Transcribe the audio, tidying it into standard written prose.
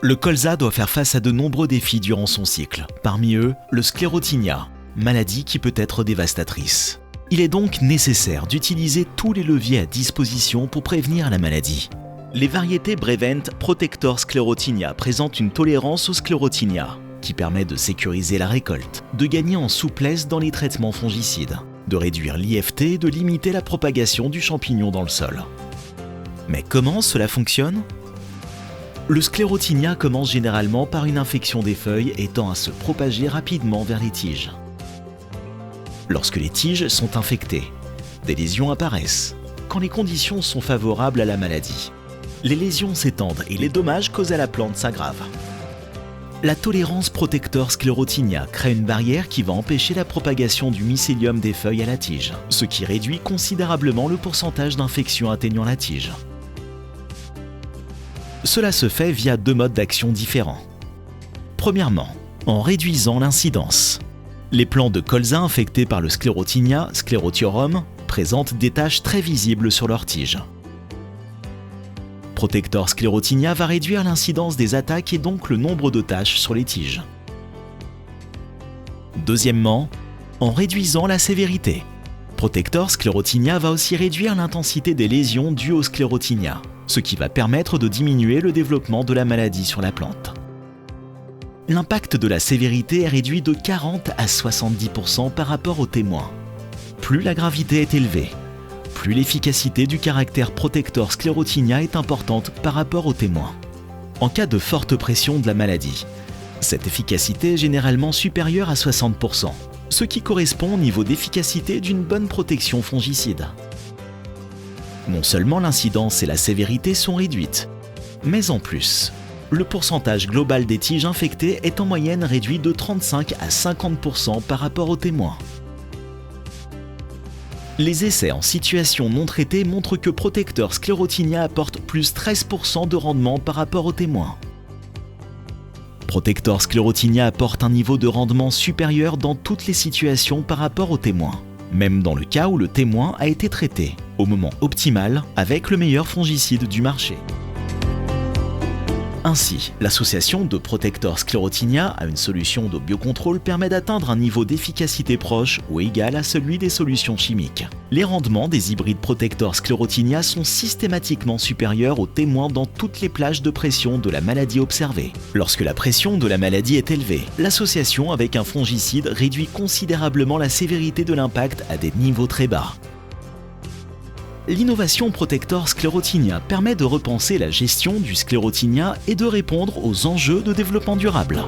Le colza doit faire face à de nombreux défis durant son cycle. Parmi eux, le sclérotinia, maladie qui peut être dévastatrice. Il est donc nécessaire d'utiliser tous les leviers à disposition pour prévenir la maladie. Les variétés Brevent Protector Sclerotinia présentent une tolérance au sclérotinia, qui permet de sécuriser la récolte, de gagner en souplesse dans les traitements fongicides, de réduire l'IFT et de limiter la propagation du champignon dans le sol. Mais comment cela fonctionne ? Le sclérotinia commence généralement par une infection des feuilles et tend à se propager rapidement vers les tiges. Lorsque les tiges sont infectées, des lésions apparaissent, quand les conditions sont favorables à la maladie. Les lésions s'étendent et les dommages causés à la plante s'aggravent. La tolérance Protector Sclerotinia crée une barrière qui va empêcher la propagation du mycélium des feuilles à la tige, ce qui réduit considérablement le pourcentage d'infections atteignant la tige. Cela se fait via deux modes d'action différents. Premièrement, en réduisant l'incidence. Les plants de colza infectés par le sclérotinia, Sclerotiorum, présentent des taches très visibles sur leurs tiges. Protector Sclerotinia va réduire l'incidence des attaques et donc le nombre de taches sur les tiges. Deuxièmement, en réduisant la sévérité. Protector Sclerotinia va aussi réduire l'intensité des lésions dues au sclérotinia, ce qui va permettre de diminuer le développement de la maladie sur la plante. L'impact de la sévérité est réduit de 40 à 70% par rapport aux témoins. Plus la gravité est élevée, plus l'efficacité du caractère Protector Sclerotinia est importante par rapport aux témoins. En cas de forte pression de la maladie, cette efficacité est généralement supérieure à 60%, ce qui correspond au niveau d'efficacité d'une bonne protection fongicide. Non seulement l'incidence et la sévérité sont réduites, mais en plus, le pourcentage global des tiges infectées est en moyenne réduit de 35 à 50% par rapport aux témoins. Les essais en situation non traitée montrent que Protector Sclerotinia apporte plus 13% de rendement par rapport aux témoins. Protector Sclerotinia apporte un niveau de rendement supérieur dans toutes les situations par rapport aux témoins, même dans le cas où le témoin a été traité, au moment optimal, avec le meilleur fongicide du marché. Ainsi, l'association de Protector Sclerotinia à une solution de biocontrôle permet d'atteindre un niveau d'efficacité proche ou égal à celui des solutions chimiques. Les rendements des hybrides Protector Sclerotinia sont systématiquement supérieurs aux témoins dans toutes les plages de pression de la maladie observée. Lorsque la pression de la maladie est élevée, l'association avec un fongicide réduit considérablement la sévérité de l'impact à des niveaux très bas. L'innovation Protector Sclerotinia permet de repenser la gestion du sclérotinia et de répondre aux enjeux de développement durable.